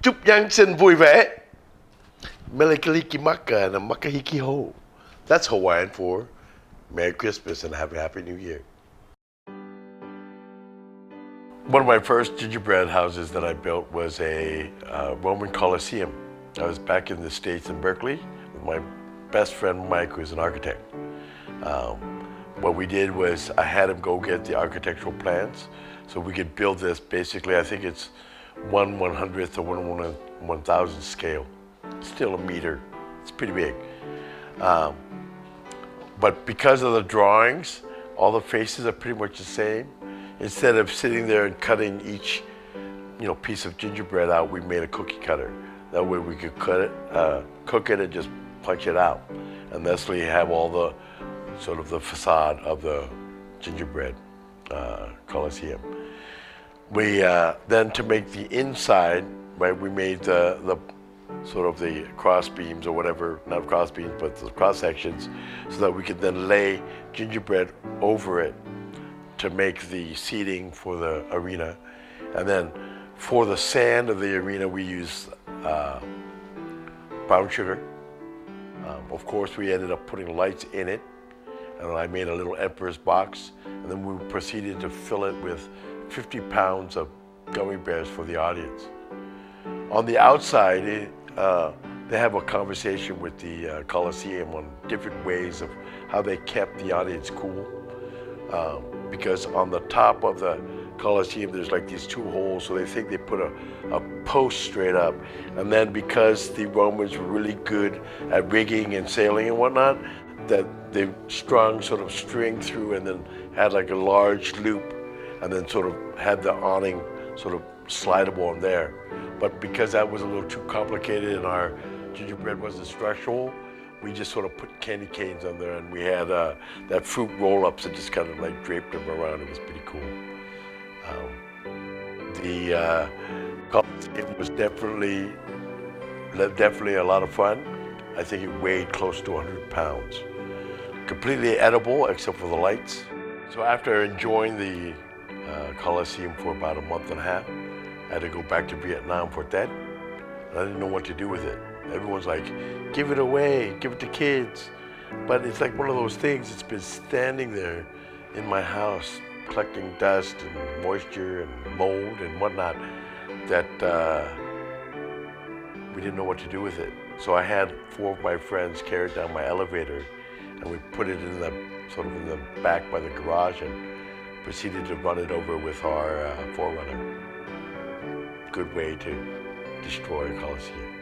Chúc Giáng sinh vui vẻ. Melikilikimaka and Makahikiho. That's Hawaiian for Merry Christmas and have a Happy New Year. One of my first gingerbread houses that I built was a Roman Colosseum. I was back in the States in Berkeley with my best friend Mike, who's an architect. What we did was I had him go get the architectural plans so we could build this. Basically, I think it's 1/100th or 1/1000th scale. Still a meter. It's pretty big. But because of the drawings, all the faces are pretty much the same. Instead of sitting there and cutting each, piece of gingerbread out, we made a cookie cutter. That way we could cook it and just punch it out, and thusly have all the sort of the facade of the gingerbread Colosseum. We then, to make the inside, right, we made the sort of the cross beams or whatever, not cross beams, but the cross sections, so that we could then lay gingerbread over it to make the seating for the arena. And then for the sand of the arena, we used brown sugar. Of course, we ended up putting lights in it, and I made a little emperor's box, and then we proceeded to fill it with 50 pounds of gummy bears for the audience. On the outside, they have a conversation with the Colosseum on different ways of how they kept the audience cool. Because on the top of the Colosseum, there's like these two holes, so they think they put a post straight up. And then because the Romans were really good at rigging and sailing and whatnot, that they strung sort of string through and then had like a large loop, and then sort of had the awning sort of slidable on there. But because that was a little too complicated and our gingerbread wasn't structural, we just sort of put candy canes on there, and we had that fruit roll-ups that just kind of like draped them around. It was pretty cool. The Colosseum was definitely a lot of fun. I think it weighed close to 100 pounds. Completely edible except for the lights. So after enjoying the Colosseum for about a month and a half, I had to go back to Vietnam for that. And I didn't know what to do with it. Everyone's like, give it away, give it to kids. But it's like one of those things, it's been standing there in my house, collecting dust and moisture and mold and whatnot, that we didn't know what to do with it. So I had 4 of my friends carry it down my elevator, and we put it in the back by the garage and proceeded to run it over with our Forerunner. Good way to destroy a Colosseum.